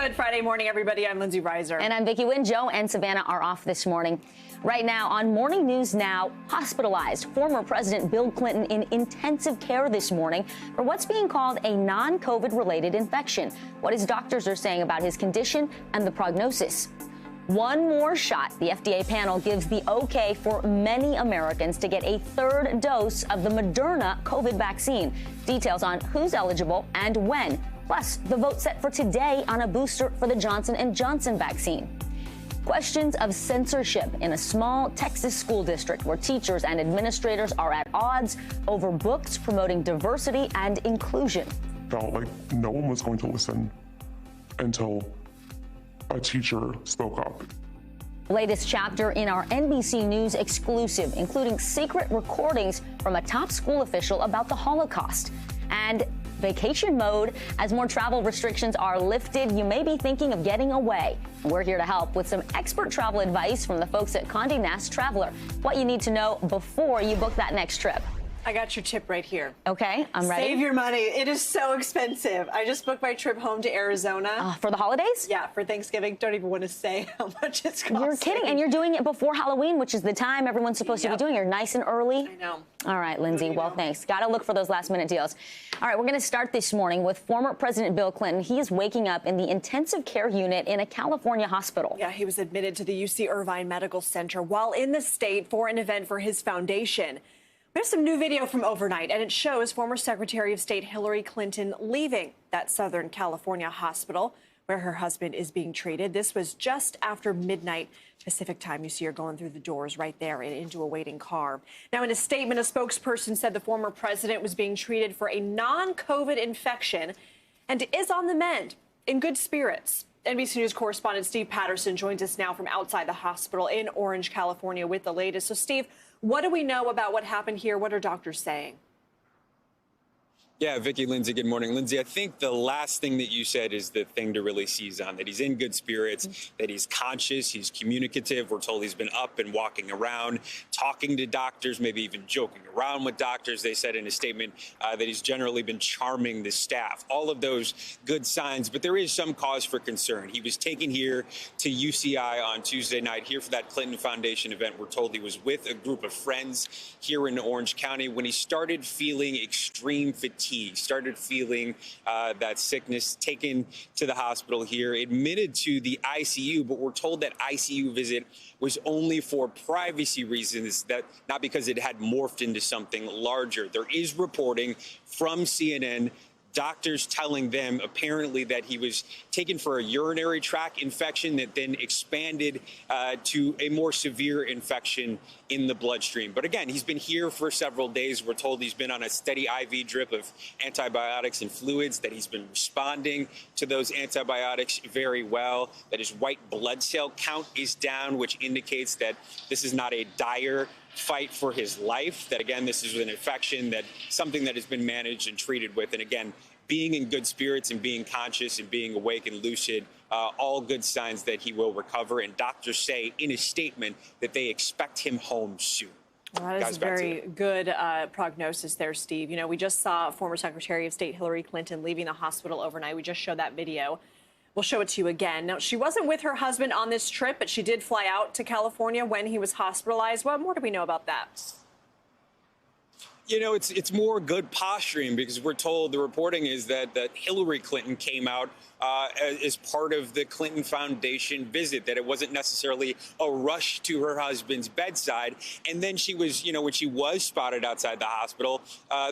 Good Friday morning, everybody. I'm Lindsay Reiser. And I'm Vicki Wynn. Joe and Savannah are off this morning. Right now on Morning News Now, hospitalized former President Bill Clinton in intensive care this morning for what's being called a non-COVID related infection. What his doctors are saying about his condition and the prognosis. One more shot. The FDA panel gives the okay for many Americans to get a third dose of the Moderna COVID vaccine. Details on who's eligible and when. Plus, the vote set for today on a booster for the Johnson & Johnson vaccine. Questions of censorship in a small Texas school district where teachers and administrators are at odds over books promoting diversity and inclusion. Felt like no one was going to listen until a teacher spoke up. Latest chapter in our NBC News exclusive, including secret recordings from a top school official about the Holocaust. And vacation mode. As more travel restrictions are lifted, you may be thinking of getting away. We're here to help with some expert travel advice from the folks at Condé Nast Traveler. What you need to know before you book that next trip. I got your tip right here. Okay, I'm ready. Save your money. It is so expensive. I just booked my trip home to Arizona. For the holidays? Yeah, for Thanksgiving. Don't even want to say how much it's costing. You're kidding, and you're doing it before Halloween, which is the time everyone's supposed to be doing. You're nice and early. I know. All right, Lindsay, well, thanks. Got to look for those last-minute deals. All right, we're going to start this morning with former President Bill Clinton. He is waking up in the intensive care unit in a California hospital. Yeah, he was admitted to the UC Irvine Medical Center while in the state for an event for his foundation. We have some new video from overnight, and it shows former Secretary of State Hillary Clinton leaving that Southern California hospital where her husband is being treated. This was just after midnight Pacific time. You see her going through the doors right there and into a waiting car. Now, in a statement, a spokesperson said the former president was being treated for a non-COVID infection and is on the mend, in good spirits. NBC News correspondent Steve Patterson joins us now from outside the hospital in Orange, California with the latest. So, Steve, what do we know about what happened here? What are doctors saying? Yeah, Vicki, Lindsay, good morning. Lindsay, I think the last thing that you said is the thing to really seize on, that he's in good spirits, that he's conscious, he's communicative. We're told he's been up and walking around, talking to doctors, maybe even joking around with doctors. They said in a statement that he's generally been charming the staff. All of those good signs, but there is some cause for concern. He was taken here to UCI on Tuesday night, here for that Clinton Foundation event. We're told he was with a group of friends here in Orange County when he started feeling extreme fatigue. Started feeling that sickness, taken to the hospital here, admitted to the ICU, but we're told that ICU visit was only for privacy reasons, that not because it had morphed into something larger. There is reporting from CNN, doctors telling them apparently that he was taken for a urinary tract infection that then expanded to a more severe infection in the bloodstream. But again, he's been here for several days. We're told he's been on a steady IV drip of antibiotics and fluids, that he's been responding to those antibiotics very well, that his white blood cell count is down, which indicates that this is not a dire fight for his life, that again, this is an infection, that something that has been managed and treated with. And again, being in good spirits and being conscious and being awake and lucid, all good signs that he will recover. And doctors say in a statement that they expect him home soon. Well, that is very good prognosis there, Steve. You know, we just saw former Secretary of State Hillary Clinton leaving the hospital overnight. We just showed that video. We'll show it to you again. Now, she wasn't with her husband on this trip, but she did fly out to California when he was hospitalized. What more do we know about that? You know, it's more good posturing, because we're told, the reporting is that Hillary Clinton came out as part of the Clinton Foundation visit, that it wasn't necessarily a rush to her husband's bedside. And then she was, you know, when she was spotted outside the hospital,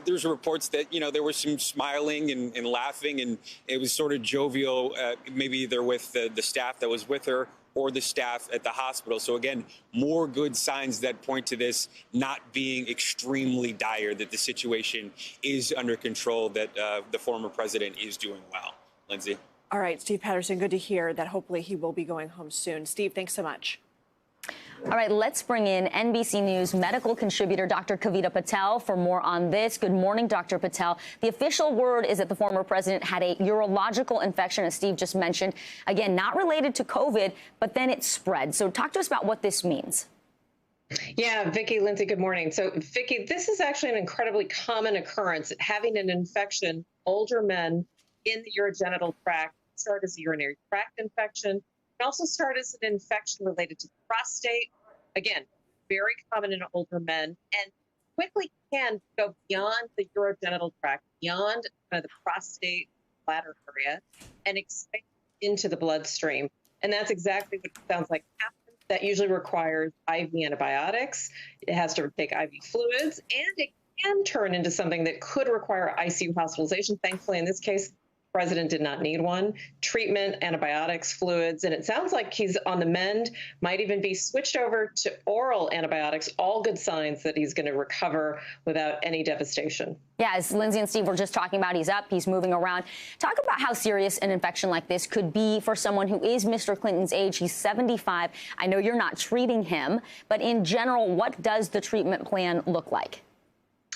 there's reports that, you know, there was some smiling and laughing, and it was sort of jovial, maybe either with the staff that was with her or the staff at the hospital. So again, more good signs that point to this not being extremely dire, that the situation is under control, that the former president is doing well. Lindsay. All right, Steve Patterson, good to hear that hopefully he will be going home soon. Steve, thanks so much. All right, let's bring in NBC News medical contributor Dr. Kavita Patel for more on this. Good morning, Dr. Patel. The official word is that the former president had a urological infection, as Steve just mentioned. Again, not related to COVID, but then it spread. So talk to us about what this means. Yeah, Vicki, Lindsay, good morning. So, Vicki, this is actually an incredibly common occurrence, having an infection, older men in the urogenital tract start as a urinary tract infection. It can also start as an infection related to the prostate. Again, very common in older men, and quickly can go beyond the urogenital tract, beyond the prostate bladder area, and expand into the bloodstream. And that's exactly what it sounds like happens. That usually requires IV antibiotics. It has to take IV fluids, and it can turn into something that could require ICU hospitalization. Thankfully, in this case, the president did not need one. Treatment, antibiotics, fluids, and it sounds like he's on the mend, might even be switched over to oral antibiotics, all good signs that he's going to recover without any devastation. Yeah, as Lindsay and Steve were just talking about, he's up, he's moving around. Talk about how serious an infection like this could be for someone who is Mr. Clinton's age. He's 75. I know you're not treating him, but in general, what does the treatment plan look like?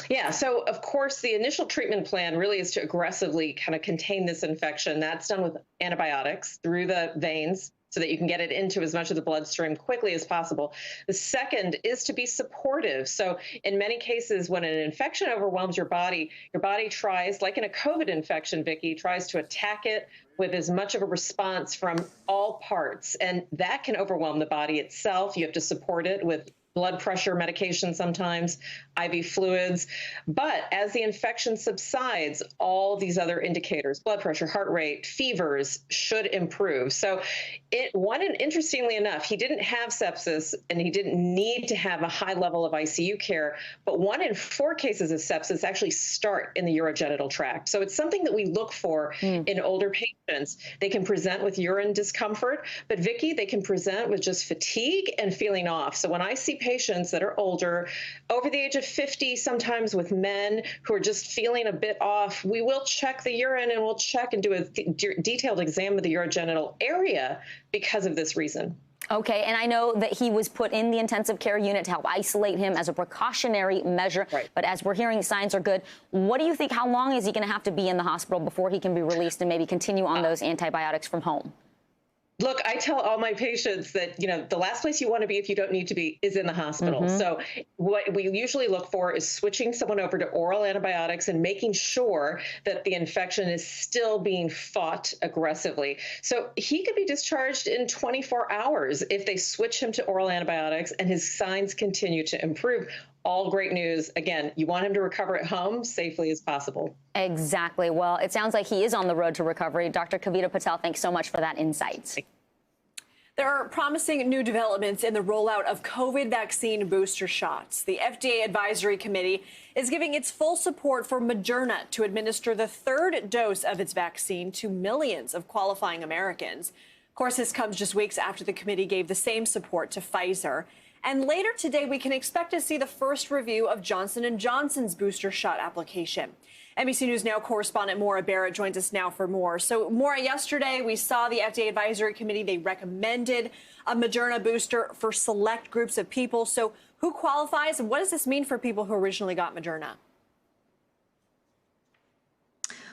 Yeah, so of course, the initial treatment plan really is to aggressively kind of contain this infection. That's done with antibiotics through the veins so that you can get it into as much of the bloodstream quickly as possible. The second is to be supportive. So in many cases, when an infection overwhelms your body tries, like in a COVID infection, Vicki, tries to attack it with as much of a response from all parts. And that can overwhelm the body itself. You have to support it with blood pressure medication sometimes, IV fluids. But as the infection subsides, all these other indicators, blood pressure, heart rate, fevers, should improve. So interestingly enough, he didn't have sepsis and he didn't need to have a high level of ICU care, but 1 in 4 cases of sepsis actually start in the urogenital tract. So it's something that we look for in older patients. They can present with urine discomfort, but Vicki, they can present with just fatigue and feeling off. So when I see patients that are older, over the age of 50, sometimes with men who are just feeling a bit off, we will check the urine and we'll check and do a detailed exam of the urogenital area because of this reason. Okay, and I know that he was put in the intensive care unit to help isolate him as a precautionary measure. Right. But as we're hearing, signs are good. What do you think? How long is he going to have to be in the hospital before he can be released and maybe continue on those antibiotics from home? Look, I tell all my patients that, the last place you want to be if you don't need to be is in the hospital. Mm-hmm. So what we usually look for is switching someone over to oral antibiotics and making sure that the infection is still being fought aggressively. So he could be discharged in 24 hours if they switch him to oral antibiotics and his signs continue to improve. All great news. Again, you want him to recover at home safely as possible. Exactly. Well, it sounds like he is on the road to recovery. Dr. Kavita Patel, thanks so much for that insight. There are promising new developments in the rollout of COVID vaccine booster shots. The FDA Advisory Committee is giving its full support for Moderna to administer the 3rd dose of its vaccine to millions of qualifying Americans. Of course, this comes just weeks after the committee gave the same support to Pfizer. And later today, we can expect to see the first review of Johnson & Johnson's booster shot application. NBC News Now correspondent Maura Beirut joins us now for more. So, Maura, yesterday we saw the FDA Advisory Committee. They recommended a Moderna booster for select groups of people. So who qualifies and what does this mean for people who originally got Moderna?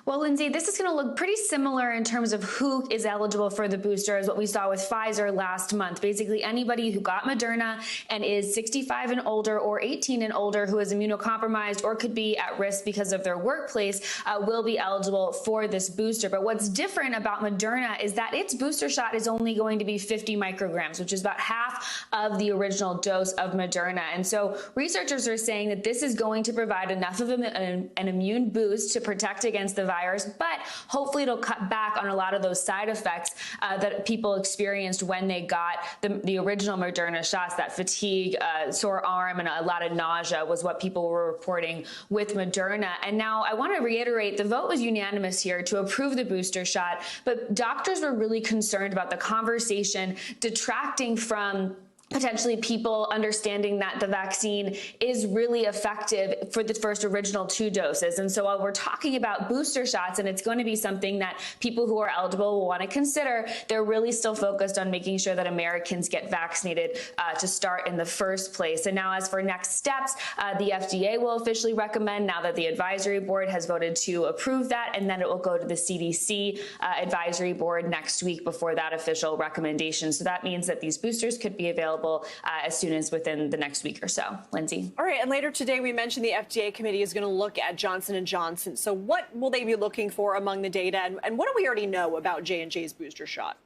Well, Lindsay, this is going to look pretty similar in terms of who is eligible for the booster as what we saw with Pfizer last month. Basically, anybody who got Moderna and is 65 and older or 18 and older who is immunocompromised or could be at risk because of their workplace will be eligible for this booster. But what's different about Moderna is that its booster shot is only going to be 50 micrograms, which is about half of the original dose of Moderna. And so researchers are saying that this is going to provide enough of an immune boost to protect against the virus, but hopefully it'll cut back on a lot of those side effects that people experienced when they got the original Moderna shots. That fatigue, sore arm, and a lot of nausea was what people were reporting with Moderna. And now I want to reiterate, the vote was unanimous here to approve the booster shot, but doctors were really concerned about the conversation detracting from potentially people understanding that the vaccine is really effective for the first original 2 doses. And so while we're talking about booster shots, and it's going to be something that people who are eligible will want to consider, they're really still focused on making sure that Americans get vaccinated to start in the first place. And now as for next steps, the FDA will officially recommend, now that the advisory board has voted to approve that, and then it will go to the CDC advisory board next week before that official recommendation. So that means that these boosters could be available available as soon as within the next week or so. Lindsay. All right, and later today we mentioned the FDA committee is going to look at Johnson & Johnson. So what will they be looking for among the data, and what do we already know about J&J's booster shot?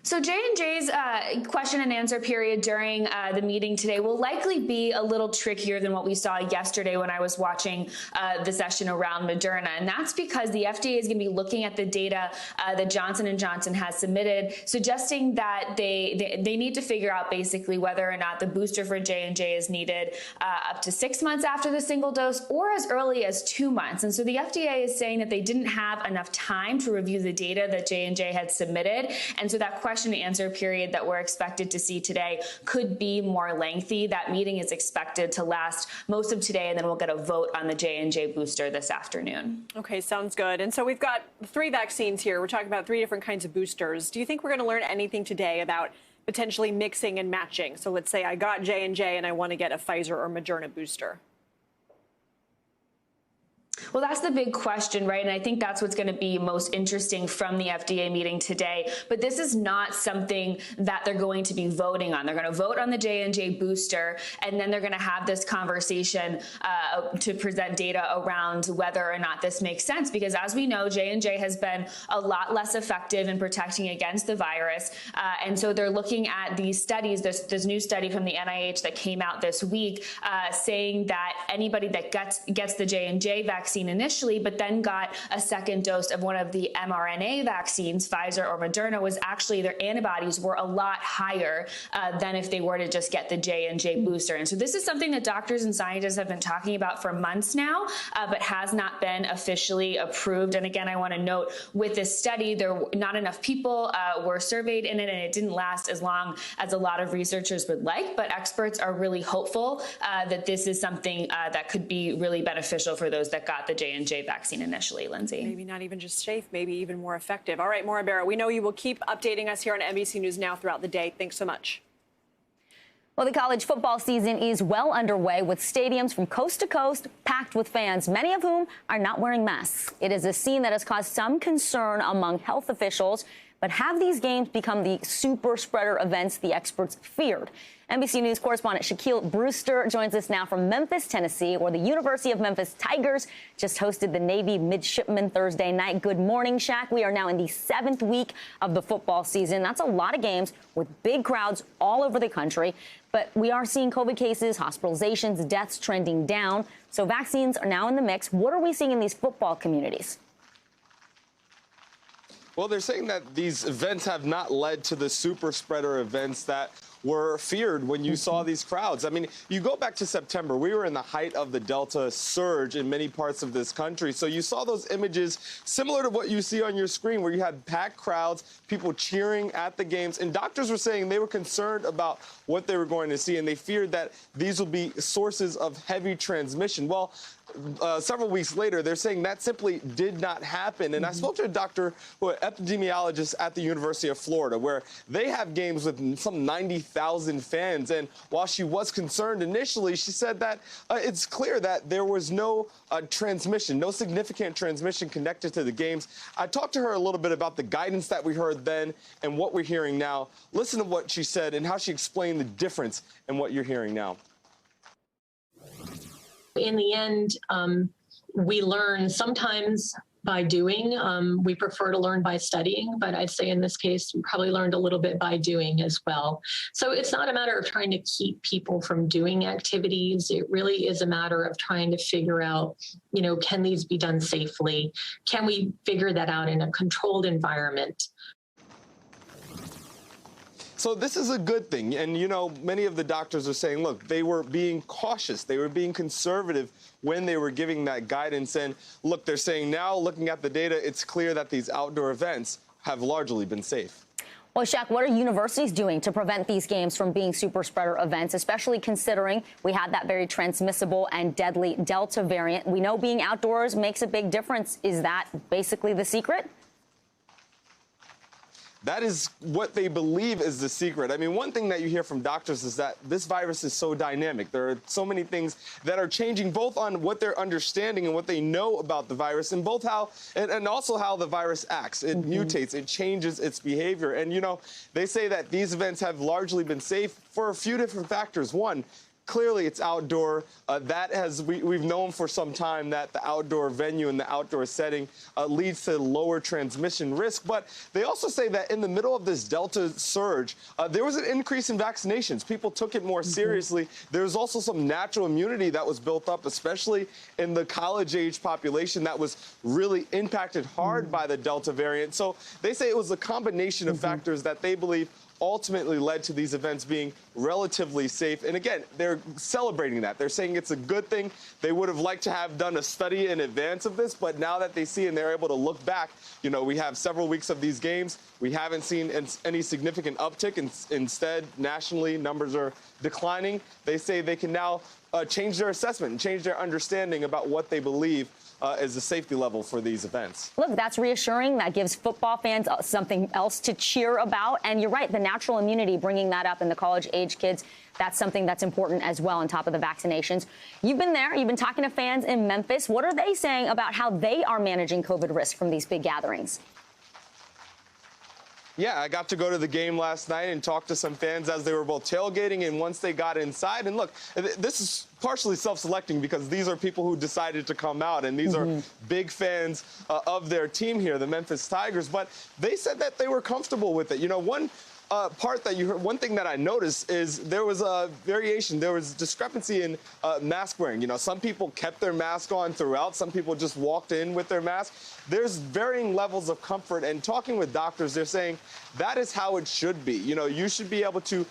So J&J's question and answer period during the meeting today will likely be a little trickier than what we saw yesterday when I was watching the session around Moderna. And that's because the FDA is going to be looking at the data that Johnson & Johnson has submitted, suggesting that they need to figure out basically whether or not the booster for J&J is needed up to 6 months after the single dose or as early as 2 months. And so the FDA is saying that they didn't have enough time to review the data that J&J had submitted. And so that question and answer period that we're expected to see today could be more lengthy. That meeting is expected to last most of today, and then we'll get a vote on the J&J booster this afternoon. Okay, sounds good. And so we've got 3 vaccines here. We're talking about 3 different kinds of boosters. Do you think we're going to learn anything today about potentially mixing and matching? So let's say I got J&J and I want to get a Pfizer or Moderna booster. Well, that's the big question, right? And I think that's what's going to be most interesting from the FDA meeting today. But this is not something that they're going to be voting on. They're going to vote on the J&J booster, and then they're going to have this conversation to present data around whether or not this makes sense. Because as we know, J&J has been a lot less effective in protecting against the virus. And so they're looking at these studies, this new study from the NIH that came out this week, saying that anybody that gets the J&J vaccine initially, but then got a second dose of one of the mRNA vaccines, Pfizer or Moderna, was actually their antibodies were a lot higher than if they were to just get the J&J booster. And so this is something that doctors and scientists have been talking about for months now, but has not been officially approved. And again, I want to note with this study, there not enough people were surveyed in it, and it didn't last as long as a lot of researchers would like. But experts are really hopeful that this is something that could be really beneficial for those that got the J&J vaccine initially, Lindsay. Maybe not even just safe, maybe even more effective. All right, Maura Barrett, we know you will keep updating us here on NBC News Now throughout the day. Thanks so much. Well, the college football season is well underway with stadiums from coast to coast packed with fans, many of whom are not wearing masks. It is a scene that has caused some concern among health officials. But have these games become the super spreader events the experts feared? NBC News correspondent Shaquille Brewster joins us now from Memphis, Tennessee, where the University of Memphis Tigers just hosted the Navy midshipmen Thursday night. Good morning, Shaq. We are now in the 7th week of the football season. That's a lot of games with big crowds all over the country. But we are seeing COVID cases, hospitalizations, deaths trending down. So vaccines are now in the mix. What are we seeing in these football communities? Well, they're saying that these events have not led to the super spreader events that were feared when you saw these crowds. I mean, you go back to September, we were in the height of the Delta surge in many parts of this country. So you saw those images similar to what you see on your screen, where you had packed crowds, people cheering at the games. And doctors were saying they were concerned about what they were going to see, and they feared that these will be sources of heavy transmission. Well, several weeks later, they're saying that simply did not happen. And I spoke to a doctor, an epidemiologist at the University of Florida, where they have games with some 90,000 fans. And while she was concerned initially, she said that it's clear that there was no transmission, no significant transmission connected to the games. I talked to her a little bit about the guidance that we heard then and what we're hearing now. Listen to what she said and how she explained the difference in what you're hearing now. In the end, we learn sometimes by doing. We prefer to learn by studying, but I'd say in this case, we probably learned a little bit by doing as well. So it's not a matter of trying to keep people from doing activities. It really is a matter of trying to figure out, can these be done safely? Can we figure that out in a controlled environment? So this is a good thing. And, many of the doctors are saying, look, they were being cautious. They were being conservative when they were giving that guidance. And look, they're saying now, looking at the data, it's clear that these outdoor events have largely been safe. Well, Shaq, what are universities doing to prevent these games from being super spreader events, especially considering we had that very transmissible and deadly Delta variant? We know being outdoors makes a big difference. Is that basically the secret? That is what they believe is the secret. I mean, one thing that you hear from doctors is that this virus is so dynamic. There are so many things that are changing, both on what they're understanding and what they know about the virus, and both how, and also how the virus acts. It mutates, it changes its behavior. And, you know, they say that these events have largely been safe for a few different factors. One, clearly, it's outdoor. We've known for some time that the outdoor venue and the outdoor setting leads to lower transmission risk. But they also say that in the middle of this Delta surge, there was an increase in vaccinations. People took it more seriously. There was also some natural immunity that was built up, especially in the college-age population that was really impacted hard by the Delta variant. So they say it was a combination of factors that they believe ultimately led to these events being relatively safe. And again, they're celebrating that. They're saying it's a good thing. They would have liked to have done a study in advance of this, but now that they see and they're able to look back, you know, we have several weeks of these games. We haven't seen any significant uptick. Instead, nationally, numbers are declining. They say they can now change their assessment and change their understanding about what they believe is the safety level for these events. Look, that's reassuring. That gives football fans something else to cheer about. And you're right, the natural immunity, bringing that up in the college-age kids, that's something that's important as well on top of the vaccinations. You've been there. You've been talking to fans in Memphis. What are they saying about how they are managing COVID risk from these big gatherings? Yeah, I got to go to the game last night and talk to some fans as they were both tailgating and once they got inside. And look, this is partially self-selecting because these are people who decided to come out, and these are big fans of their team here, the Memphis Tigers. But they said that they were comfortable with it. You know, one part that you heard, one thing that I noticed is there was a variation. There was discrepancy in mask wearing. You know, some people kept their mask on throughout. Some people just walked in with their mask. There's varying levels of comfort, and talking with doctors, they're saying that is how it should be. You know, you should be able to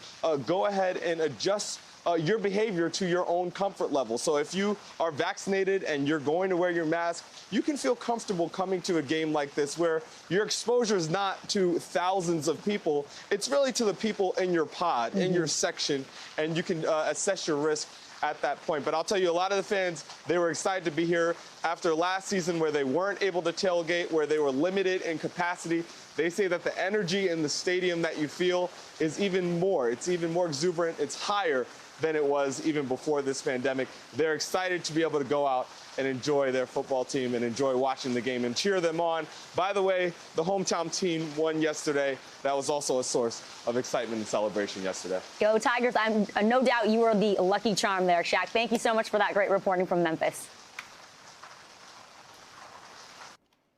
go ahead and adjust your behavior to your own comfort level. So if you are vaccinated and you're going to wear your mask, you can feel comfortable coming to a game like this where your exposure is not to thousands of people. It's really to the people in your pod, in your section, and you can assess your risk at that point. But I'll tell you, a lot of the fans, they were excited to be here after last season where they weren't able to tailgate, where they were limited in capacity. They say that the energy in the stadium that you feel is even more. It's even more exuberant. It's higher than it was even before this pandemic. They're excited to be able to go out and enjoy their football team and enjoy watching the game and cheer them on. By the way, the hometown team won yesterday. That was also a source of excitement and celebration yesterday. Go Tigers. I'm no doubt you are the lucky charm there, Shaq. Thank you so much for that great reporting from Memphis.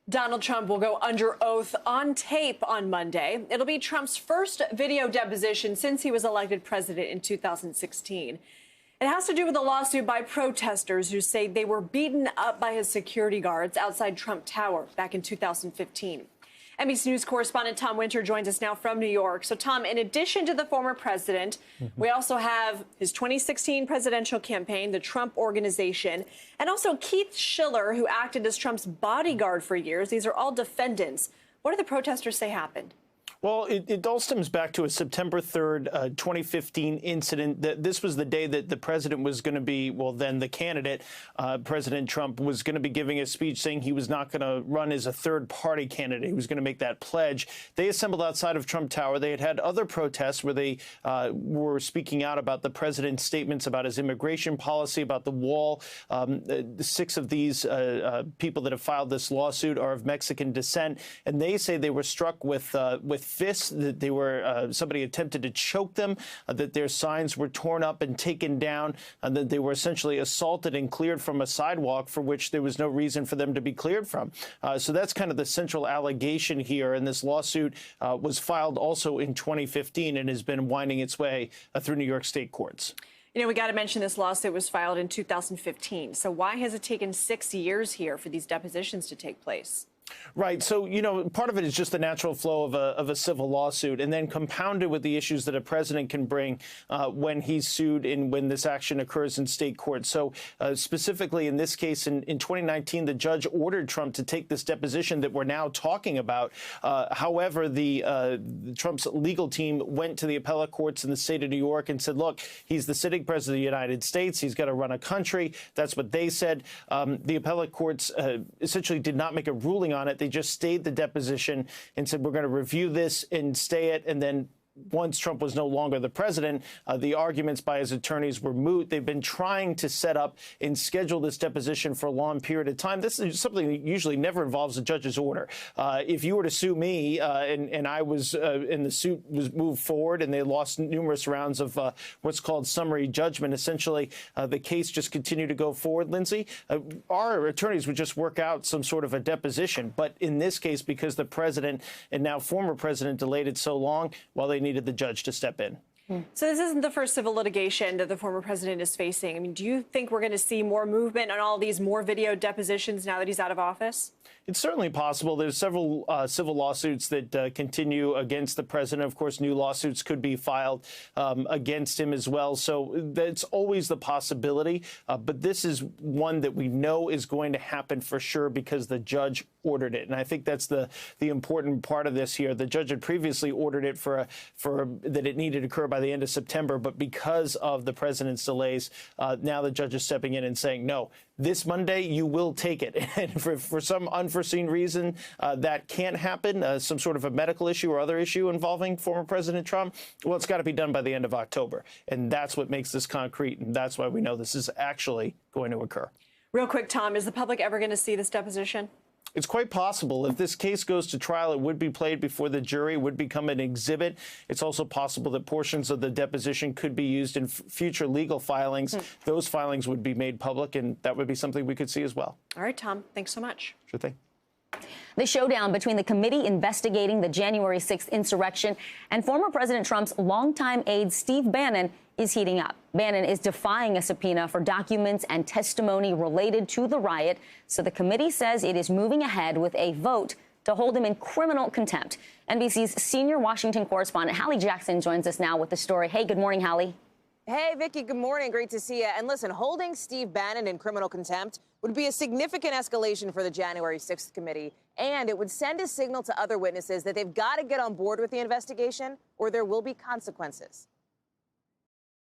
Donald Trump will go under oath on tape on Monday. It'll be Trump's first video deposition since he was elected president in 2016. It has to do with a lawsuit by protesters who say they were beaten up by his security guards outside Trump Tower back in 2015. NBC News correspondent Tom Winter joins us now from New York. So, Tom, in addition to the former president, we also have his 2016 presidential campaign, the Trump Organization, and also Keith Schiller, who acted as Trump's bodyguard for years. These are all defendants. What do the protesters say happened? Well, it all stems back to a September 3rd, 2015 incident. This was the day that the president was going to be, well, then the candidate, President Trump, was going to be giving a speech saying he was not going to run as a third-party candidate. He was going to make that pledge. They assembled outside of Trump Tower. They had other protests where they were speaking out about the president's statements about his immigration policy, about the wall. 6 of these people that have filed this lawsuit are of Mexican descent, and they say they were struck with fists, that they were somebody attempted to choke them, that their signs were torn up and taken down, and that they were essentially assaulted and cleared from a sidewalk for which there was no reason for them to be cleared from. So that's kind of the central allegation here. And this lawsuit was filed also in 2015 and has been winding its way through New York state courts. You know, we got to mention this lawsuit was filed in 2015. So why has it taken 6 years here for these depositions to take place? Right. So, you know, part of it is just the natural flow of a civil lawsuit, and then compounded with the issues that a president can bring when he's sued and when this action occurs in state court. So specifically in this case, in 2019, the judge ordered Trump to take this deposition that we're now talking about. However, Trump's legal team went to the appellate courts in the state of New York and said, look, he's the sitting president of the United States. He's got to run a country. That's what they said. The appellate courts essentially did not make a ruling on it. They just stayed the deposition and said, we're going to review this and stay it. And then once Trump was no longer the president, the arguments by his attorneys were moot. They've been trying to set up and schedule this deposition for a long period of time. This is something that usually never involves a judge's order. If you were to sue me and I was and the suit was moved forward and they lost numerous rounds of what's called summary judgment, essentially the case just continued to go forward, Lindsay, our attorneys would just work out some sort of a deposition. But in this case, because the president and now former president delayed it so long, while they needed the judge to step in. So this isn't the first civil litigation that the former president is facing. I mean, do you think we're going to see more movement on all these more video depositions now that he's out of office? It's certainly possible. There's several civil lawsuits that continue against the president. Of course, new lawsuits could be filed against him as well. So that's always the possibility. But this is one that we know is going to happen for sure because the judge ordered it. And I think that's the important part of this here. The judge had previously ordered it for that it needed to occur by the end of September. But because of the president's delays, now the judge is stepping in and saying, no, this Monday, you will take it. And for some unforeseen reason, that can't happen, some sort of a medical issue or other issue involving former President Trump, well, it's got to be done by the end of October. And that's what makes this concrete. And that's why we know this is actually going to occur. Real quick, Tom, is the public ever going to see this deposition? It's quite possible. If this case goes to trial, it would be played before the jury, would become an exhibit. It's also possible that portions of the deposition could be used in future legal filings. Those filings would be made public, and that would be something we could see as well. All right, Tom, thanks so much. Sure thing. The showdown between the committee investigating the January 6th insurrection and former President Trump's longtime aide Steve Bannon is heating up. Bannon is defying a subpoena for documents and testimony related to the riot, so the committee says it is moving ahead with a vote to hold him in criminal contempt. NBC's senior Washington correspondent Hallie Jackson joins us now with the story. Hey, good morning, Hallie. Hey, Vicki, good morning. Great to see you. And listen, holding Steve Bannon in criminal contempt would be a significant escalation for the January 6th committee, and it would send a signal to other witnesses that they've got to get on board with the investigation or there will be consequences.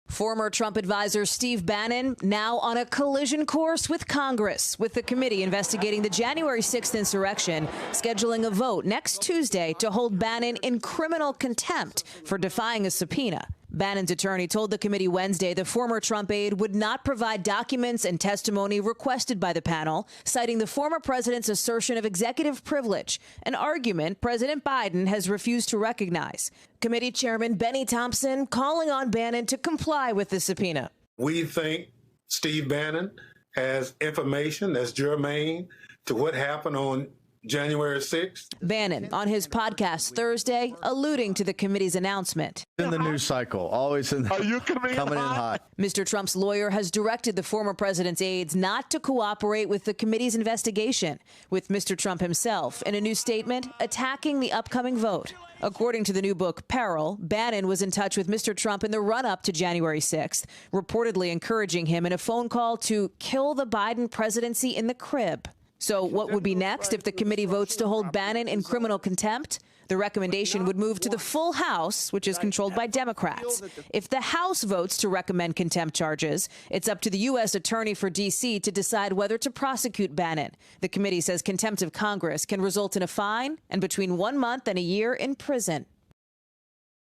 Former Trump advisor Steve Bannon now on a collision course with Congress, with the committee investigating the January 6th insurrection, scheduling a vote next Tuesday to hold Bannon in criminal contempt for defying a subpoena. Bannon's attorney told the committee Wednesday the former Trump aide would not provide documents and testimony requested by the panel, citing the former president's assertion of executive privilege, an argument President Biden has refused to recognize. Committee Chairman Benny Thompson calling on Bannon to comply with the subpoena. We think Steve Bannon has information that's germane to what happened on January 6th. Bannon on his podcast Thursday, alluding to the committee's announcement. In the news cycle, always coming in hot. Mr. Trump's lawyer has directed the former president's aides not to cooperate with the committee's investigation, with Mr. Trump himself in a new statement attacking the upcoming vote. According to the new book, Peril, Bannon was in touch with Mr. Trump in the run-up to January 6th, reportedly encouraging him in a phone call to kill the Biden presidency in the crib. So what would be next if the committee votes to hold Bannon in criminal contempt? The recommendation would move to the full House, which is controlled by Democrats. If the House votes to recommend contempt charges, it's up to the U.S. Attorney for D.C. to decide whether to prosecute Bannon. The committee says contempt of Congress can result in a fine and between 1 month and a year in prison.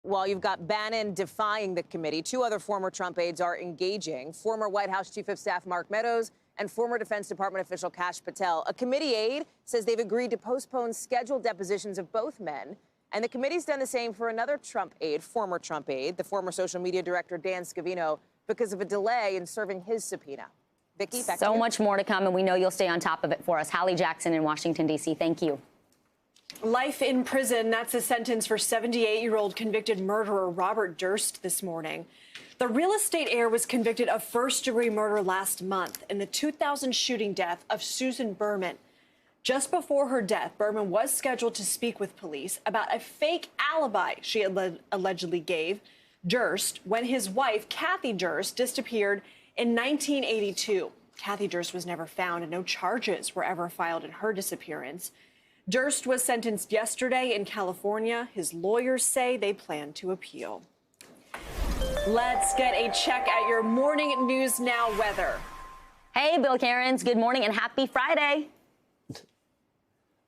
While you've got Bannon defying the committee, two other former Trump aides are engaging. Former White House Chief of Staff Mark Meadows and former Defense Department official Kash Patel. A committee aide says they've agreed to postpone scheduled depositions of both men. And the committee's done the same for another Trump aide, former Trump aide, the former social media director Dan Scavino, because of a delay in serving his subpoena. Vicki, back to you. So much more to come, and we know you'll stay on top of it for us. Hallie Jackson in Washington, D.C., thank you. Life in prison. That's the sentence for 78-year-old convicted murderer Robert Durst this morning. The real estate heir was convicted of first-degree murder last month in the 2000 shooting death of Susan Berman. Just before her death, Berman was scheduled to speak with police about a fake alibi she allegedly gave Durst when his wife, Kathy Durst, disappeared in 1982. Kathy Durst was never found, and no charges were ever filed in her disappearance. Durst was sentenced yesterday in California. His lawyers say they plan to appeal. Let's get a check at your morning news now weather. Hey, Bill Cairns, good morning and happy Friday.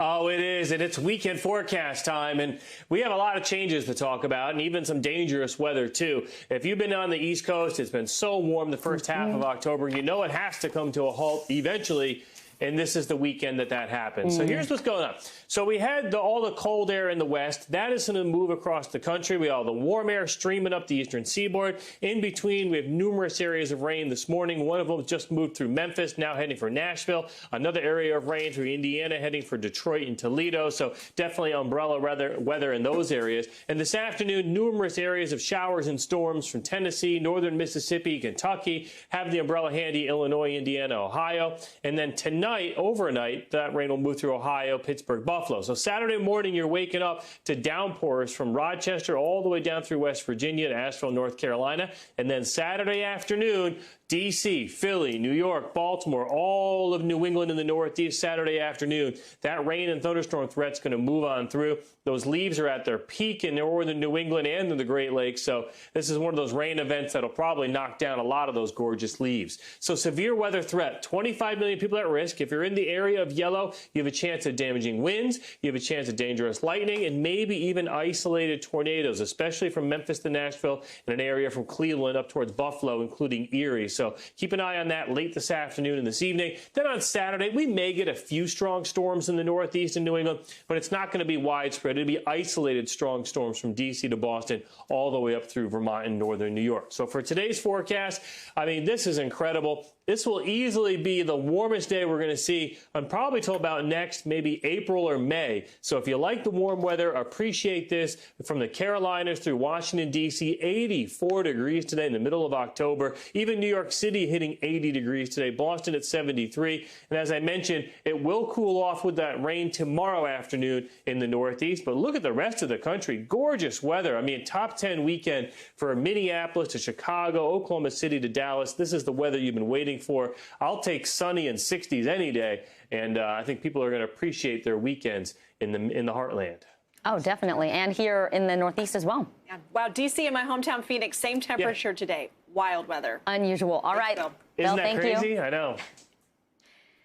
Oh, it is, and it's weekend forecast time, and we have a lot of changes to talk about, and even some dangerous weather, too. If you've been on the East Coast, it's been so warm the first half of October, you know it has to come to a halt eventually, and this is the weekend that happens. So here's what's going on. So we had all the cold air in the west. That is going to move across the country. We have the warm air streaming up the eastern seaboard. In between, we have numerous areas of rain this morning. One of them just moved through Memphis, now heading for Nashville. Another area of rain through Indiana, heading for Detroit and Toledo. So definitely umbrella weather in those areas. And this afternoon, numerous areas of showers and storms from Tennessee, northern Mississippi, Kentucky. Have the umbrella handy, Illinois, Indiana, Ohio. And then tonight, overnight, that rain will move through Ohio, Pittsburgh, Buffalo. So Saturday morning, you're waking up to downpours from Rochester all the way down through West Virginia to Asheville, North Carolina. And then Saturday afternoon, D.C., Philly, New York, Baltimore, all of New England in the Northeast Saturday afternoon. That rain and thunderstorm threat's going to move on through. Those leaves are at their peak in northern New England and in the Great Lakes. So this is one of those rain events that'll probably knock down a lot of those gorgeous leaves. So severe weather threat, 25 million people at risk. If you're in the area of yellow, you have a chance of damaging winds. You have a chance of dangerous lightning and maybe even isolated tornadoes, especially from Memphis to Nashville and an area from Cleveland up towards Buffalo, including Erie. So keep an eye on that late this afternoon and this evening. Then on Saturday, we may get a few strong storms in the Northeast and New England, but it's not going to be widespread. It'll be isolated strong storms from D.C. to Boston all the way up through Vermont and northern New York. So for today's forecast, I mean, this is incredible. This will easily be the warmest day we're going to see, and probably till about next, maybe April or May. So if you like the warm weather, appreciate this. From the Carolinas through Washington, D.C., 84 degrees today in the middle of October. Even New York City hitting 80 degrees today. Boston at 73. And as I mentioned, it will cool off with that rain tomorrow afternoon in the Northeast. But look at the rest of the country. Gorgeous weather. I mean, top 10 weekend for Minneapolis to Chicago, Oklahoma City to Dallas. This is the weather you've been waiting for. I'll take sunny and 60s any day, and I think people are going to appreciate their weekends in the heartland. Oh, definitely, and here in the Northeast as well. Yeah. Wow, D.C. and my hometown Phoenix, same temperature today. Wild weather. Unusual. All right, Bill, Isn't that thank crazy? you. I know.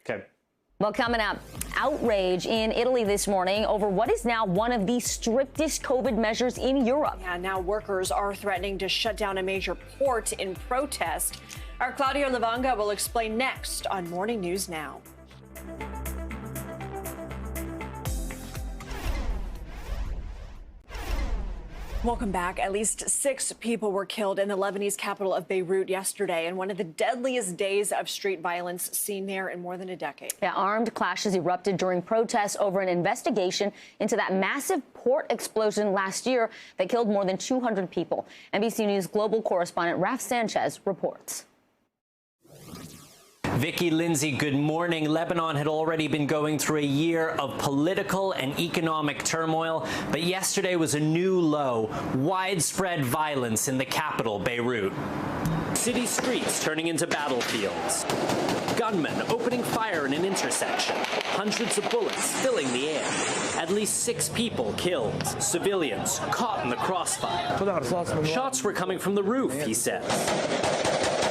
Okay. Well, coming up, outrage in Italy this morning over what is now one of the strictest COVID measures in Europe. Yeah, now workers are threatening to shut down a major port in protest. Our Claudio Lavanga will explain next on Morning News Now. Welcome back. At least 6 people were killed in the Lebanese capital of Beirut yesterday in one of the deadliest days of street violence seen there in more than a decade. Yeah, armed clashes erupted during protests over an investigation into that massive port explosion last year that killed more than 200 people. NBC News global correspondent Raf Sanchez reports. Vicki, Lindsay, good morning. Lebanon had already been going through a year of political and economic turmoil, but yesterday was a new low, widespread violence in the capital, Beirut. City streets turning into battlefields. Gunmen opening fire in an intersection. Hundreds of bullets filling the air. At least 6 people killed. Civilians caught in the crossfire. Shots were coming from the roof, he says.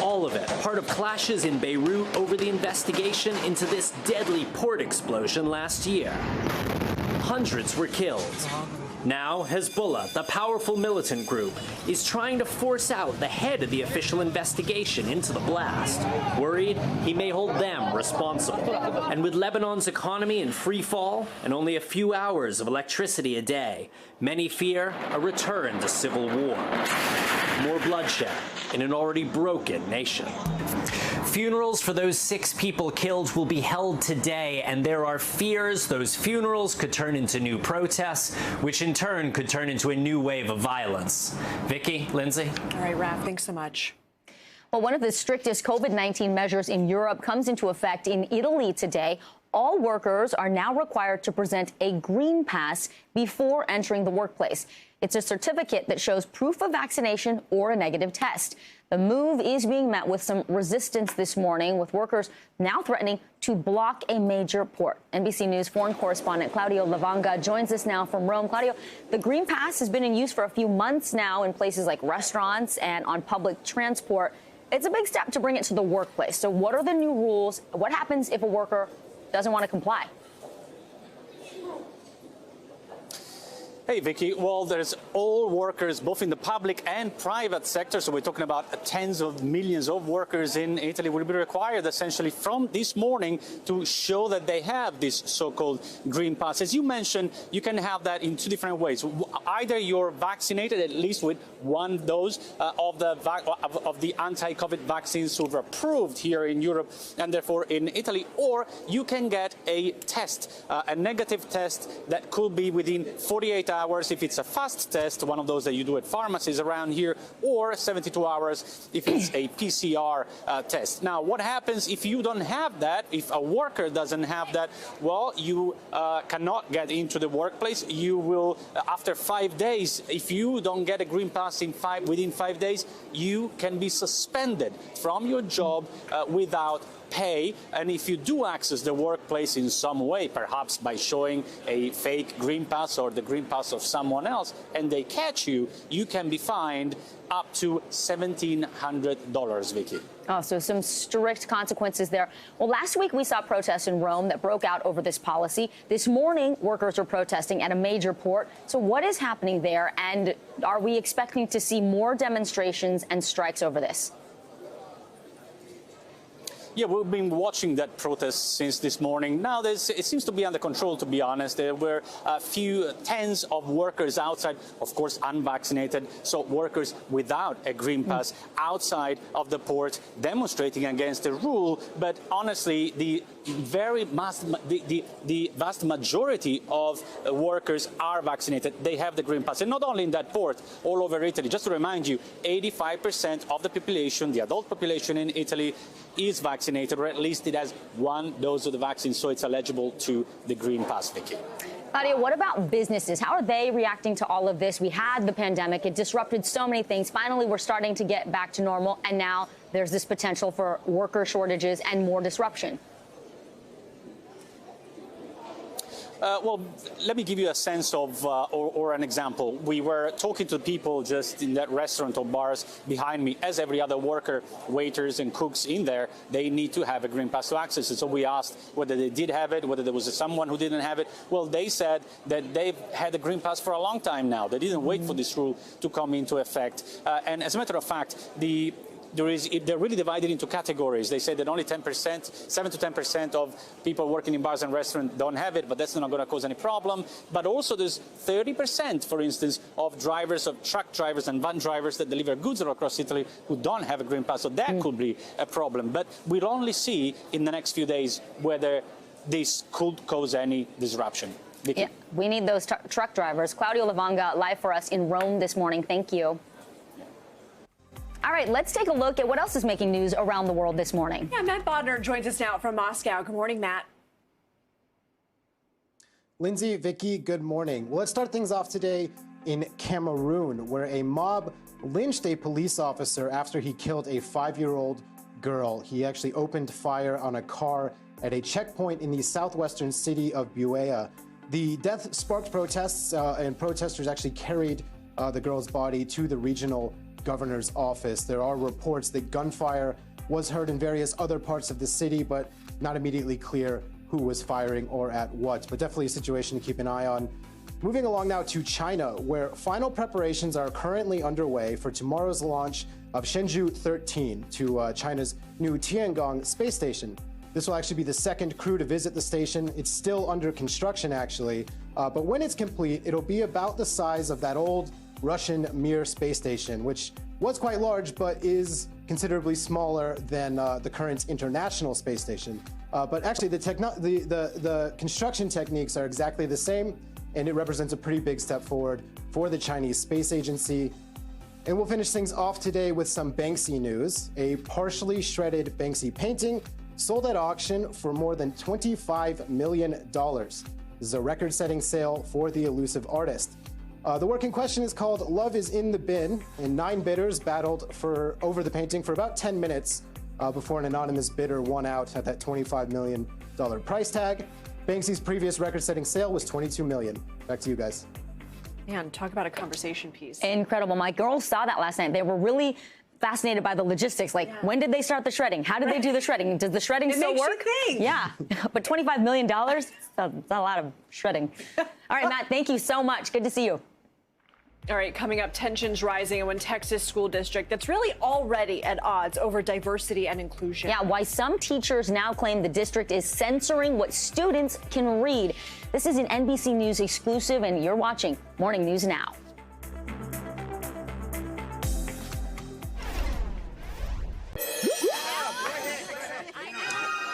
All of it part of clashes in Beirut over the investigation into this deadly port explosion last year. Hundreds were killed. Now, Hezbollah, the powerful militant group, is trying to force out the head of the official investigation into the blast. Worried he may hold them responsible. And with Lebanon's economy in free fall and only a few hours of electricity a day, many fear a return to civil war. More bloodshed in an already broken nation. Funerals for those 6 people killed will be held today, and there are fears those funerals could turn into new protests, which in turn could turn into a new wave of violence. Vicki, Lindsay? All right, Raph, thanks so much. Well, one of the strictest COVID-19 measures in Europe comes into effect in Italy today. All workers are now required to present a green pass before entering the workplace. It's a certificate that shows proof of vaccination or a negative test. The move is being met with some resistance this morning, with workers now threatening to block a major port. NBC News foreign correspondent Claudio Lavanga joins us now from Rome. Claudio, the Green Pass has been in use for a few months now in places like restaurants and on public transport. It's a big step to bring it to the workplace. So what are the new rules? What happens if a worker doesn't want to comply? Hey, Vicky. Well, there's all workers, both in the public and private sector. So we're talking about tens of millions of workers in Italy will be required essentially from this morning to show that they have this so-called green pass. As you mentioned, you can have that in two different ways. Either you're vaccinated at least with one dose of the anti-COVID vaccines who are approved here in Europe and therefore in Italy, or you can get a test, a negative test that could be within 48 hours if it's a fast test, one of those that you do at pharmacies around here, or 72 hours if it's a PCR test. Now, what happens if you don't have that, if a worker doesn't have that? Well, you cannot get into the workplace. You will, after 5 days, if you don't get a green pass within 5 days, you can be suspended from your job without pay. And if you do access the workplace in some way, perhaps by showing a fake green pass or the green pass of someone else, and they catch you, you can be fined up to $1,700, Vicky. Oh, so some strict consequences there. Well, last week we saw protests in Rome that broke out over this policy. This morning, workers were protesting at a major port. So what is happening there? And are we expecting to see more demonstrations and strikes over this? Yeah, we've been watching that protest since this morning. Now, it seems to be under control, to be honest. There were a few tens of workers outside, of course, unvaccinated, so workers without a green pass outside of the port demonstrating against the rule. But honestly, the vast majority of workers are vaccinated. They have the green pass. And not only in that port, all over Italy. Just to remind you, 85% of the population, the adult population in Italy, is vaccinated, or at least it has one dose of the vaccine, so it's eligible to the green pass, Vicky. Claudia, what about businesses? How are they reacting to all of this? We had the pandemic. It disrupted so many things. Finally, we're starting to get back to normal, and now there's this potential for worker shortages and more disruption. Well, let me give you a sense of, or an example. We were talking to people just in that restaurant or bars behind me. As every other worker, waiters and cooks in there, they need to have a green pass to access it. So we asked whether they did have it, whether there was someone who didn't have it. Well, they said that they've had a green pass for a long time now. They didn't wait for this rule to come into effect. And as a matter of fact, they're really divided into categories. They say that only 10%, 7 to 10% of people working in bars and restaurants don't have it, but that's not going to cause any problem. But also there's 30%, for instance, of truck drivers and van drivers that deliver goods all across Italy who don't have a green pass. So that could be a problem. But we'll only see in the next few days whether this could cause any disruption. Vicky? Yeah, we need those truck drivers. Claudio Lavanga live for us in Rome this morning. Thank you. All right, let's take a look at what else is making news around the world this morning. Yeah, Matt Bodner joins us now from Moscow. Good morning, Matt. Lindsay, Vicky, good morning. Well, let's start things off today in Cameroon, where a mob lynched a police officer after he killed a 5-year-old girl. He actually opened fire on a car at a checkpoint in the southwestern city of Buea. The death sparked protests, and protesters actually carried the girl's body to the regional governor's office. There are reports that gunfire was heard in various other parts of the city, but not immediately clear who was firing or at what. But definitely a situation to keep an eye on. Moving along now to China, where final preparations are currently underway for tomorrow's launch of Shenzhou 13 to China's new Tiangong space station. This will actually be the second crew to visit the station. It's still under construction, actually. But when it's complete, it'll be about the size of that old Russian Mir space station, which was quite large, but is considerably smaller than the current International Space Station. But actually, the construction techniques are exactly the same, and it represents a pretty big step forward for the Chinese Space Agency. And we'll finish things off today with some Banksy news. A partially shredded Banksy painting sold at auction for more than $25 million. This is a record-setting sale for the elusive artist. The work in question is called Love is in the Bin, and 9 bidders battled over the painting for about 10 minutes before an anonymous bidder won out at that $25 million price tag. Banksy's previous record-setting sale was $22 million. Back to you guys. Man, talk about a conversation piece. Incredible. My girls saw that last night. They were really fascinated by the logistics. Like, when did they start the shredding? How did they do the shredding? Does the shredding still makes work? You think. Yeah, but $25 million, that's a lot of shredding. All right, Matt, thank you so much. Good to see you. All right, coming up, tensions rising in one Texas school district that's really already at odds over diversity and inclusion. Yeah, why some teachers now claim the district is censoring what students can read. This is an NBC News exclusive, and you're watching Morning News Now.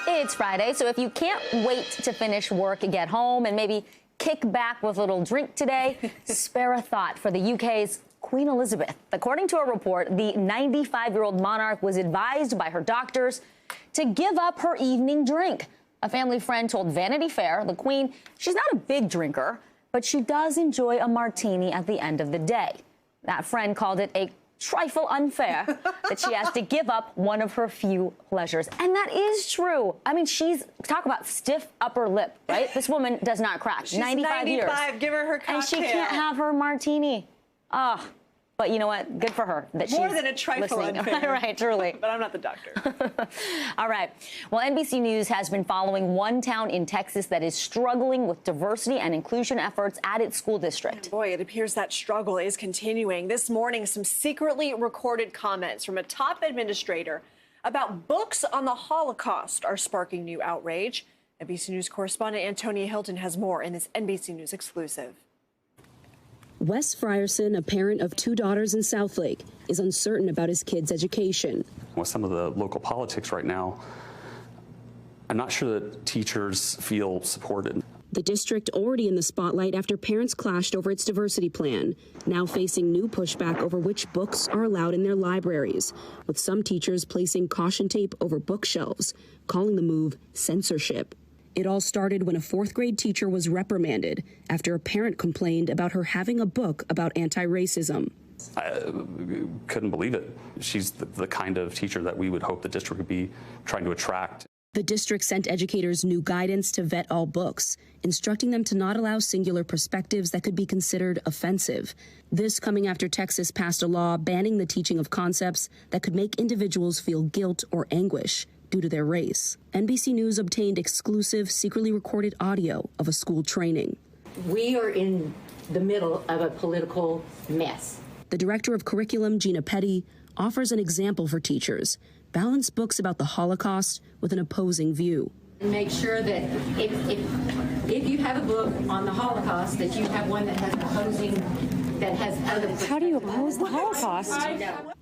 It's Friday, so if you can't wait to finish work and get home and maybe kick back with a little drink today, spare a thought for the UK's Queen Elizabeth. According to a report, the 95-year-old monarch was advised by her doctors to give up her evening drink. A family friend told Vanity Fair the Queen, she's not a big drinker, but she does enjoy a martini at the end of the day. That friend called it a trifle unfair that she has to give up one of her few pleasures. And that is true. I mean, talk about stiff upper lip, right? This woman does not crack. She's 95 years. Give her her cocktail. And she can't have her martini. Ah. But you know what? Good for her that More she's than a trifle listening. unfair. Right, truly. But I'm not the doctor. All right. Well, NBC News has been following one town in Texas that is struggling with diversity and inclusion efforts at its school district. Boy, it appears that struggle is continuing. This morning, some secretly recorded comments from a top administrator about books on the Holocaust are sparking new outrage. NBC News correspondent Antonia Hilton has more in this NBC News exclusive. Wes Frierson, a parent of 2 daughters in Southlake, is uncertain about his kids' education. With some of the local politics right now, I'm not sure that teachers feel supported. The district already in the spotlight after parents clashed over its diversity plan, now facing new pushback over which books are allowed in their libraries, with some teachers placing caution tape over bookshelves, calling the move censorship. It all started when a 4th grade teacher was reprimanded after a parent complained about her having a book about anti-racism. I couldn't believe it. She's the kind of teacher that we would hope the district would be trying to attract. The district sent educators new guidance to vet all books, instructing them to not allow singular perspectives that could be considered offensive. This coming after Texas passed a law banning the teaching of concepts that could make individuals feel guilt or anguish due to their race. NBC News obtained exclusive, secretly recorded audio of a school training. We are in the middle of a political mess. The director of curriculum, Gina Petty, offers an example for teachers. Balance books about the Holocaust with an opposing view. Make sure that if you have a book on the Holocaust, that you have one that has opposing, that has other. How do you oppose the Holocaust?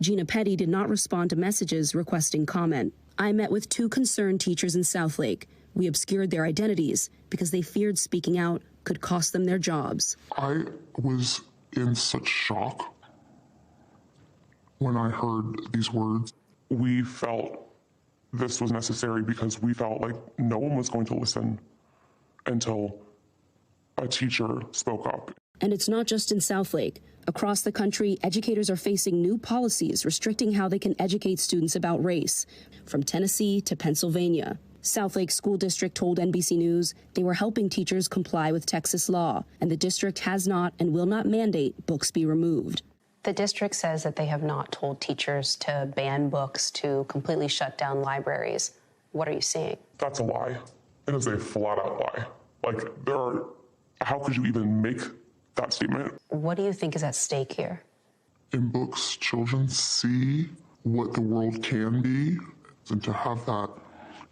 Gina Petty did not respond to messages requesting comment. I met with 2 concerned teachers in Southlake. We obscured their identities because they feared speaking out could cost them their jobs. I was in such shock when I heard these words. We felt this was necessary because we felt like no one was going to listen until a teacher spoke up. And it's not just in Southlake. Across the country, educators are facing new policies restricting how they can educate students about race, from Tennessee to Pennsylvania. Southlake School District told NBC News they were helping teachers comply with Texas law, and the district has not and will not mandate books be removed. The district says that they have not told teachers to ban books, to completely shut down libraries. What are you seeing? That's a lie. It is a flat-out lie. How could you even make that statement? What do you think is at stake here? In books, children see what the world can be, and to have that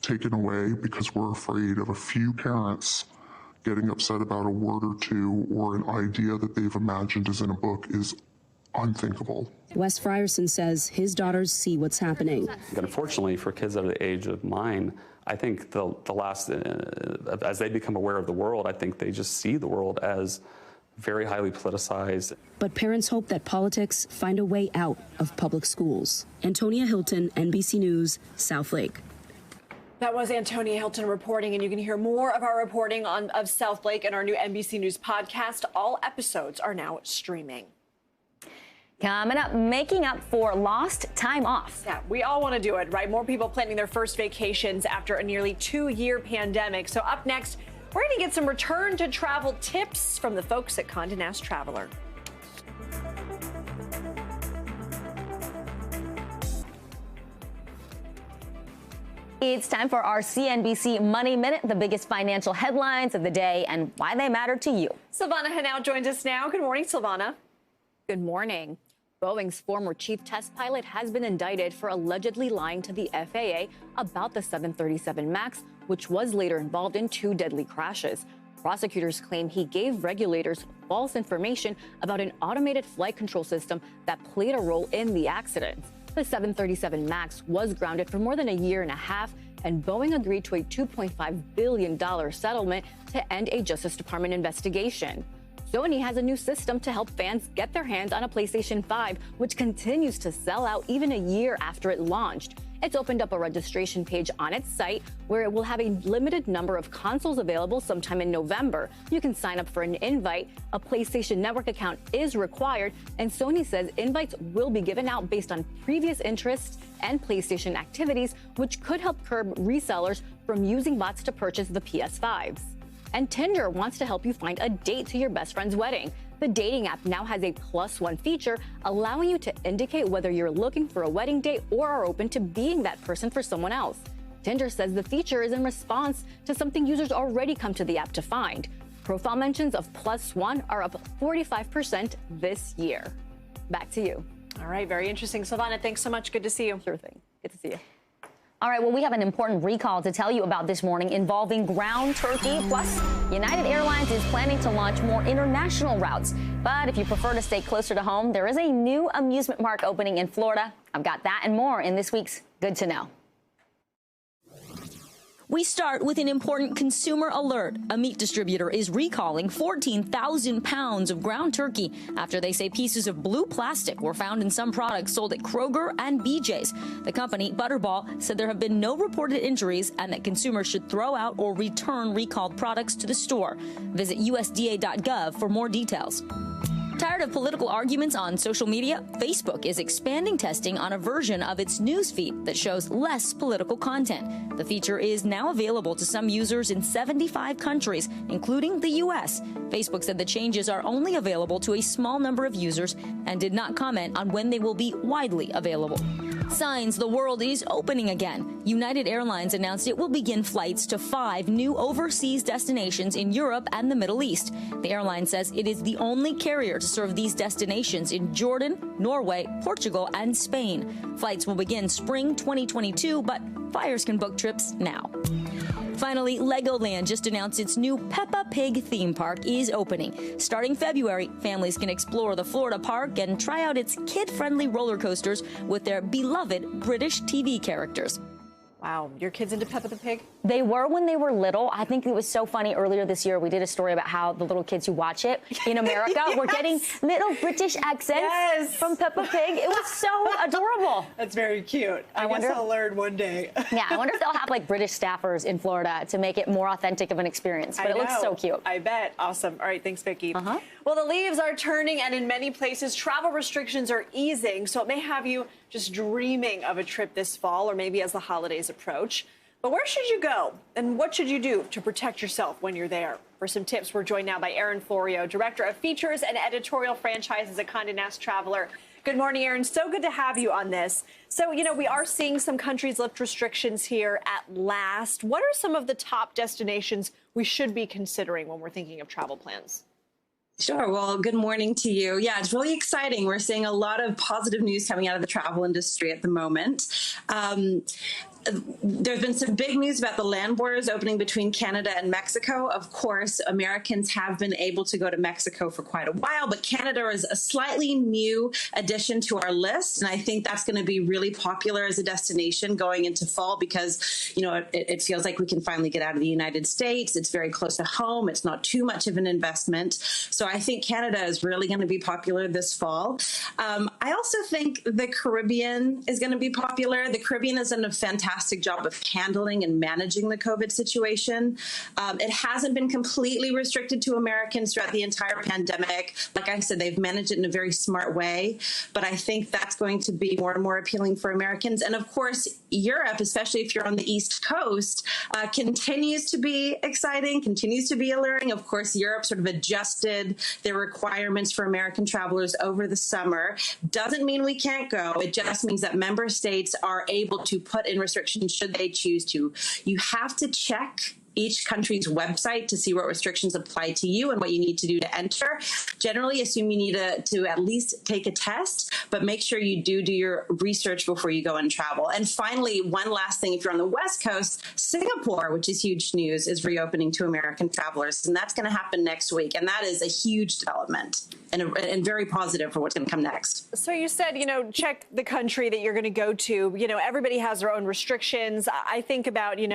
taken away because we're afraid of a few parents getting upset about a word or two or an idea that they've imagined is in a book is unthinkable. Wes Frierson says his daughters see what's happening. Unfortunately, for kids under the age of mine, I think as they become aware of the world, I think they just see the world as very highly politicized. But parents hope that politics find a way out of public schools. Antonia Hilton, NBC News, Southlake. That was Antonia Hilton reporting, and you can hear more of our reporting of Southlake in our new NBC News podcast. All episodes are now streaming. Coming up, making up for lost time off. Yeah, we all want to do it, right? More people planning their first vacations after a nearly 2-year pandemic. So up next, we're going to get some return to travel tips from the folks at Condé Nast Traveler. It's time for our CNBC Money Minute, the biggest financial headlines of the day and why they matter to you. Silvana Henao joins us now. Good morning, Silvana. Good morning. Boeing's former chief test pilot has been indicted for allegedly lying to the FAA about the 737 MAX, which was later involved in 2 deadly crashes. Prosecutors claim he gave regulators false information about an automated flight control system that played a role in the accident. The 737 MAX was grounded for more than a year and a half, and Boeing agreed to a $2.5 billion settlement to end a Justice Department investigation. Sony has a new system to help fans get their hands on a PlayStation 5, which continues to sell out even a year after it launched. It's opened up a registration page on its site where it will have a limited number of consoles available sometime in November. You can sign up for an invite. A PlayStation Network account is required, and Sony says invites will be given out based on previous interests and PlayStation activities, which could help curb resellers from using bots to purchase the PS5s. And Tinder wants to help you find a date to your best friend's wedding. The dating app now has a +1 feature, allowing you to indicate whether you're looking for a wedding date or are open to being that person for someone else. Tinder says the feature is in response to something users already come to the app to find. Profile mentions of +1 are up 45% this year. Back to you. All right, very interesting. Silvana, thanks so much. Good to see you. Sure thing. Good to see you. All right, well, we have an important recall to tell you about this morning involving ground turkey. Plus, United Airlines is planning to launch more international routes. But if you prefer to stay closer to home, there is a new amusement park opening in Florida. I've got that and more in this week's Good to Know. We start with an important consumer alert. A meat distributor is recalling 14,000 pounds of ground turkey after they say pieces of blue plastic were found in some products sold at Kroger and BJ's. The company, Butterball, said there have been no reported injuries and that consumers should throw out or return recalled products to the store. Visit USDA.gov for more details. Tired of political arguments on social media? Facebook is expanding testing on a version of its newsfeed that shows less political content. The feature is now available to some users in 75 countries, including the U.S. Facebook said the changes are only available to a small number of users and did not comment on when they will be widely available. Signs the world is opening again. United Airlines announced it will begin flights to 5 new overseas destinations in Europe and the Middle East. The airline says it is the only carrier to serve these destinations in Jordan, Norway, Portugal, and Spain. Flights will begin spring 2022, but buyers can book trips now. Finally, Legoland just announced its new Peppa Pig theme park is opening. Starting February, families can explore the Florida park and try out its kid-friendly roller coasters with their beloved British TV characters. Wow, your kids into Peppa the Pig? They were when they were little. I think it was so funny. Earlier this year, we did a story about how the little kids who watch it in America yes. were getting little British accents yes. from Peppa Pig. It was so adorable. That's very cute. I wonder I'll learn one day. Yeah, I wonder if they'll have like British staffers in Florida to make it more authentic of an experience. But it looks so cute. I bet. Awesome. All right, thanks, Vicki. Well, the leaves are turning, and in many places, travel restrictions are easing, so it may have you just dreaming of a trip this fall or maybe as the holidays approach. But where should you go, and what should you do to protect yourself when you're there? For some tips, we're joined now by Erin Florio, Director of Features and Editorial Franchises at Condé Nast Traveler. Good morning, Erin. So good to have you on this. So, we are seeing some countries lift restrictions here at last. What are some of the top destinations we should be considering when we're thinking of travel plans? Sure. Well, good morning to you. Yeah, it's really exciting. We're seeing a lot of positive news coming out of the travel industry at the moment. There's been some big news about the land borders opening between Canada and Mexico. Of course, Americans have been able to go to Mexico for quite a while, but Canada is a slightly new addition to our list. And I think that's going to be really popular as a destination going into fall because, it feels like we can finally get out of the United States. It's very close to home. It's not too much of an investment. So I think Canada is really going to be popular this fall. I also think the Caribbean is going to be popular. The Caribbean has done a fantastic job of handling and managing the COVID situation. It hasn't been completely restricted to Americans throughout the entire pandemic. Like I said, they've managed it in a very smart way, but I think that's going to be more and more appealing for Americans. And of course, Europe, especially if you're on the East Coast, continues to be exciting, continues to be alluring. Of course, Europe sort of adjusted their requirements for American travelers over the summer. Doesn't mean we can't go. It just means that member states are able to put in restrictions restrictions should they choose to. You have to check each country's website to see what restrictions apply to you and what you need to do to enter. Generally, assume you need to at least take a test, but make sure you do your research before you go and travel. And finally, one last thing, if you're on the West Coast, Singapore, which is huge news, is reopening to American travelers, and that's going to happen next week. And that is a huge development and very positive for what's going to come next. So you said, check the country that you're going to go to. Everybody has their own restrictions. I think about, you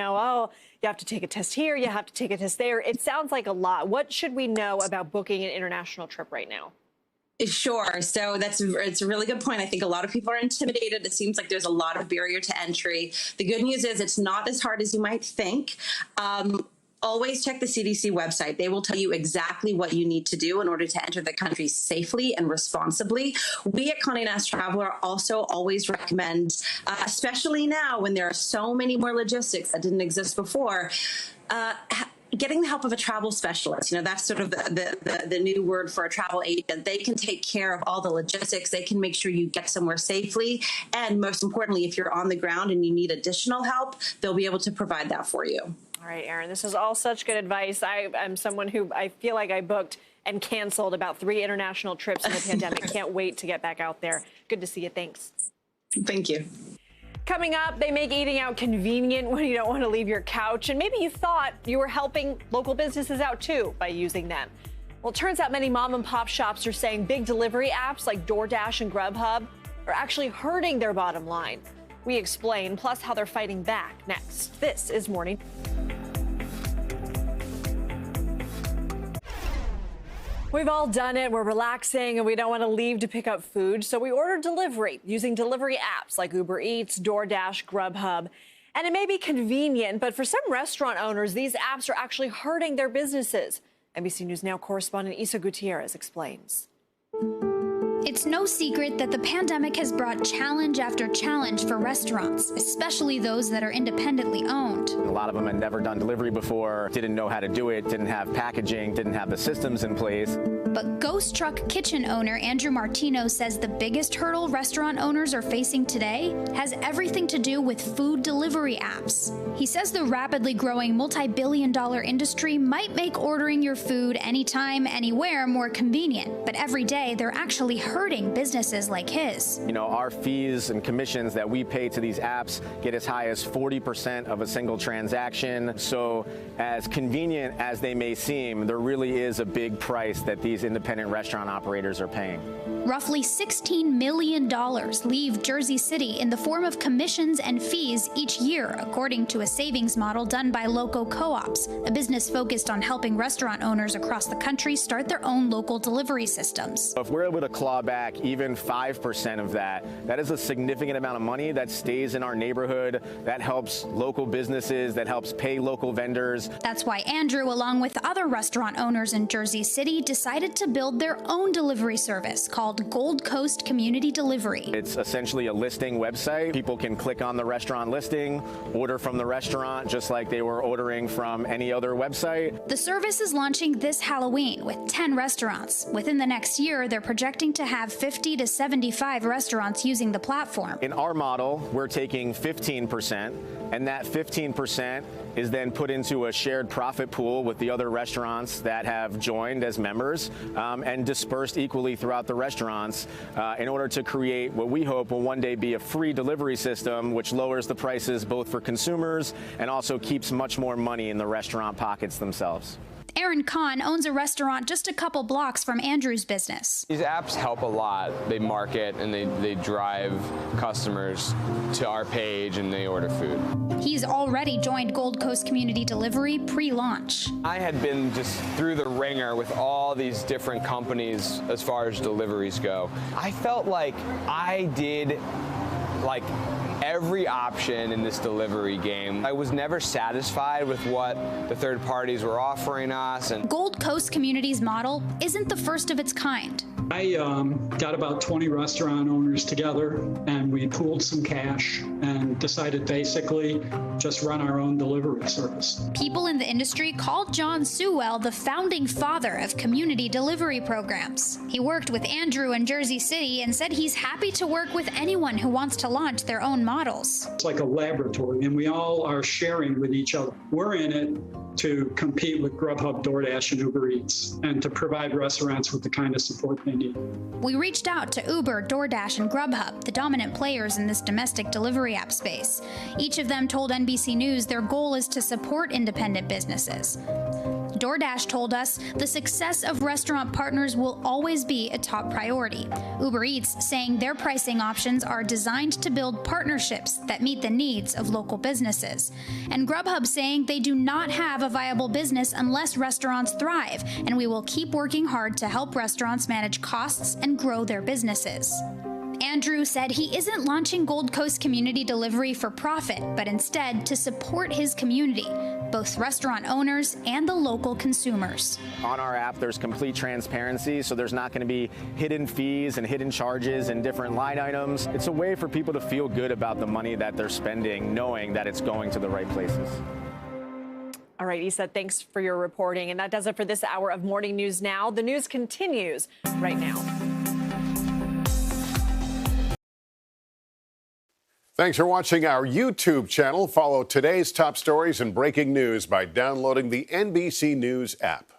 have to take a test here, you have to take a test there. It sounds like a lot. What should we know about booking an international trip right now? Sure. So it's a really good point. I think a lot of people are intimidated. It seems like there's a lot of barrier to entry. The good news is it's not as hard as you might think. Always check the CDC website. They will tell you exactly what you need to do in order to enter the country safely and responsibly. We at Condé Nast Traveler also always recommend, especially now when there are so many more logistics that didn't exist before, getting the help of a travel specialist. That's sort of the new word for a travel agent. They can take care of all the logistics. They can make sure you get somewhere safely. And most importantly, if you're on the ground and you need additional help, they'll be able to provide that for you. All right, Erin, this is all such good advice. I'm someone who I feel like I booked and canceled about 3 international trips in the pandemic. Can't wait to get back out there. Good to see you. Thanks. Thank you. Coming up, they make eating out convenient when you don't want to leave your couch. And maybe you thought you were helping local businesses out, too, by using them. Well, it turns out many mom and pop shops are saying big delivery apps like DoorDash and Grubhub are actually hurting their bottom line. We explain, plus how they're fighting back next. This is Morning. We've all done it. We're relaxing and we don't want to leave to pick up food. So we order delivery using delivery apps like Uber Eats, DoorDash, Grubhub. And it may be convenient, but for some restaurant owners, these apps are actually hurting their businesses. NBC News Now correspondent Isa Gutierrez explains. It's no secret that the pandemic has brought challenge after challenge for restaurants, especially those that are independently owned. A lot of them had never done delivery before, didn't know how to do it, didn't have packaging, didn't have the systems in place. But Ghost Truck Kitchen owner Andrew Martino says the biggest hurdle restaurant owners are facing today has everything to do with food delivery apps. He says the rapidly growing multi-billion-dollar industry might make ordering your food anytime, anywhere more convenient, but every day they're actually hurting businesses like his. Our fees and commissions that we pay to these apps get as high as 40% of a single transaction. So as convenient as they may seem, there really is a big price that these independent restaurant operators are paying. Roughly $16 million leave Jersey City in the form of commissions and fees each year, according to a savings model done by Loco Co-ops, a business focused on helping restaurant owners across the country start their own local delivery systems. If we're able to claw back even 5% of that, that is a significant amount of money that stays in our neighborhood, that helps local businesses, that helps pay local vendors. That's why Andrew, along with other restaurant owners in Jersey City, decided to build their own delivery service called Gold Coast Community Delivery. It's essentially a listing website. People can click on the restaurant listing, order from the restaurant just like they were ordering from any other website. The service is launching this Halloween with 10 restaurants. Within the next year, they're projecting to have 50 to 75 restaurants using the platform. In our model, we're taking 15%, and that 15% is then put into a shared profit pool with the other restaurants that have joined as members and dispersed equally throughout the restaurants in order to create what we hope will one day be a free delivery system, which lowers the prices both for consumers and also keeps much more money in the restaurant pockets themselves. Aaron Kahn owns a restaurant just a couple blocks from Andrew's business. These apps help a lot. They market and they drive customers to our page and they order food. He's already joined Gold Coast Community Delivery pre-launch. I had been just through the ringer with all these different companies as far as deliveries go. I felt like I did every option in this delivery game. I was never satisfied with what the third parties were offering us. And Gold Coast Community's model isn't the first of its kind. I got about 20 restaurant owners together and we pooled some cash and decided basically just run our own delivery service. People in the industry called John Sewell the founding father of community delivery programs. He worked with Andrew in Jersey City and said he's happy to work with anyone who wants to launch their own models. It's like a laboratory, and we all are sharing with each other. We're in it to compete with Grubhub, DoorDash, and Uber Eats, and to provide restaurants with the kind of support they need. We reached out to Uber, DoorDash, and Grubhub, the dominant players in this domestic delivery app space. Each of them told NBC News their goal is to support independent businesses. DoorDash told us the success of restaurant partners will always be a top priority. Uber Eats saying their pricing options are designed to build partnerships that meet the needs of local businesses. And Grubhub saying they do not have a viable business unless restaurants thrive, and we will keep working hard to help restaurants manage costs and grow their businesses. Andrew said he isn't launching Gold Coast Community Delivery for profit, but instead to support his community, both restaurant owners and the local consumers. On our app, there's complete transparency, so there's not going to be hidden fees and hidden charges and different line items. It's a way for people to feel good about the money that they're spending, knowing that it's going to the right places. All right, Issa, thanks for your reporting. And that does it for this hour of Morning News Now. The news continues right now. Thanks for watching our YouTube channel. Follow today's top stories and breaking news by downloading the NBC News app.